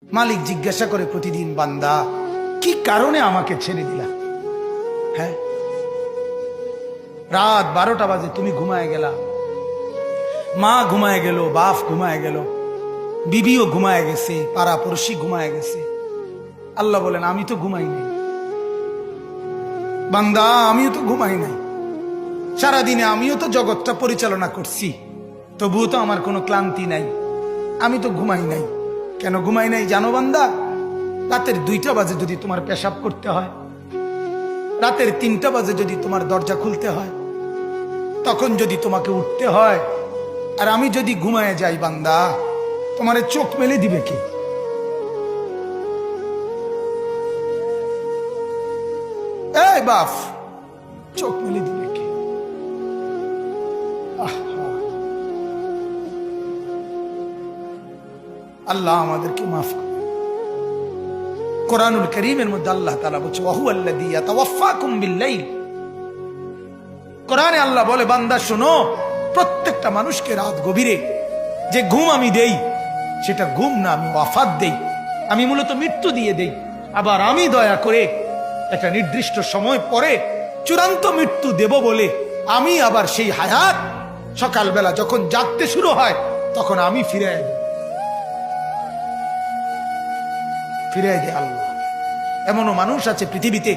মালিক জিজ্ঞাসা করে প্রতিদিন, বান্দা কি কারণে আমাকে ছেড়ে দিলা? হ্যাঁ, রাত 12টা বাজে তুমি ঘুমায় গেলা, মা ঘুমায় গেল, বাপ ঘুমায় গেল, বিবিও ঘুমায় গেছে, পাড়া পড়শি ঘুমায় গেছে। আল্লাহ বলেন আমি তো ঘুমাই নাই। বান্দা আমিও তো ঘুমাই নাই, সারাদিনে আমিও তো জগৎটা পরিচালনা করছি, তবুও তো আমার কোনো ক্লান্তি নাই, আমি তো ঘুমাই নাই। কেন ঘুমাই নাই জানো বান্দা? রাতের 2টা বাজে যদি তোমার পেশাব করতে হয়, রাতের 3টা বাজে যদি তোমার দরজা খুলতে হয়, তখন যদি তোমাকে উঠতে হয়, আর আমি যদি ঘুমায় যাই বান্দা, তোমার চোখ মেলে দিবে কে? এই বাপ, চোখ মেলে দিবে কে? আল্লাহ আমাদেরকে মাফ করে। কোরআনুল কারীমের মধ্যে আল্লাহ তাআলা বলছে ওয়াহুয়াল্লাযী ইয়াতাওয়াফফাকুম বিল-লাইল। কোরআনে আল্লাহ বলে বান্দা শোনো, প্রত্যেকটা মানুষকে রাত গভীরে যে ঘুম আমি দেই, সেটা ঘুম না, আমি ওয়াফাত দেই, আমি মূলত মৃত্যু দিয়ে দেই। আবার আমি দয়া করে একটা নির্দিষ্ট সময় পরে চূড়ান্ত মৃত্যু দেব বলে আমি আবার সেই হায়াত সকালবেলা যখন জাগতে শুরু হয় তখন আমি ফিরে দেয় আল্লাহ। এমনও মানুষ আছে পৃথিবীতে,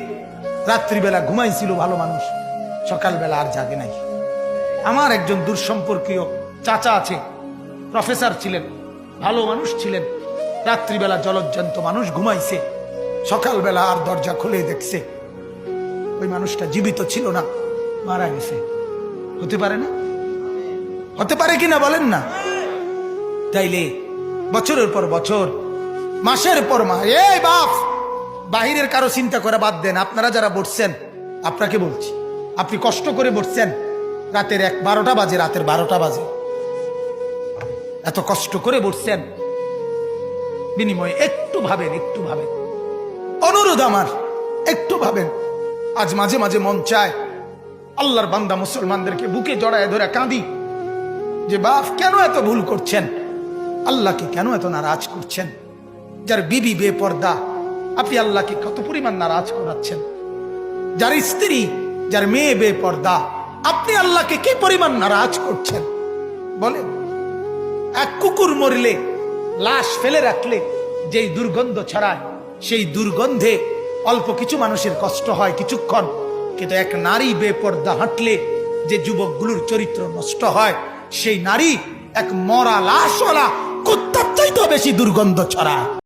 রাত্রিবেলা ঘুমাইছিল ভালো মানুষ, সকালবেলা আর জাগে নাই। আমার একজন দূরসম্পর্কীয় চাচা আছে, প্রফেসর ছিলেন, ভালো মানুষ ছিলেন, রাত্রিবেলা জলজ্জান্ত মানুষ ঘুমাইছে, সকালবেলা আর দরজা খুলে দেখছে ওই মানুষটা জীবিত ছিল না, মারা গেছে। হতে পারে না? হতে পারে কিনা বলেন না? তাইলে বছরের পর বছর, মাসের পর মাস, এই বাপ বাহিরের কারো চিন্তা করে বাদ দেন, আপনারা যারা বসছেন আপনাকে বলছি, আপনি কষ্ট করে বসছেন, রাতের 12টা বাজে, রাতের 12টা বাজে, এত কষ্ট করে বসছেন, বিনিময়ে একটু ভাবেন, একটু ভাবেন, অনুরোধ আমার, একটু ভাবেন। আজ মাঝে মাঝে মন চায় আল্লাহর বান্দা মুসলমানদেরকে বুকে জড়ায় ধরে কাঁদি যে বাপ কেন এত ভুল করছেন, আল্লাহকে কেন এত নারাজ করছেন? যার বিবি বেপর্দা, আপনি আল্লাহকে কত পরিমাণ নারাজ করাচ্ছেন। যার স্ত্রী, যার মেয়ে বেপর্দা, আপনি আল্লাহকে কি পরিমাণ নারাজ করছেন বলেন? এক কুকুর মরলে, লাশ ফেলে রাখলে যেই দুর্গন্ধ ছড়ায়, সেই দুর্গন্ধে অল্প কিছু মানুষের কষ্ট হয় কিছুক্ষণ, কিন্তু এক নারী বেপর্দা হাঁটলে যে যুবকগুলোর চরিত্র নষ্ট হয়, সেই নারী এক মরা লাশওয়ালা কুত্তার চাইতেও বেশি দুর্গন্ধ ছড়ায়।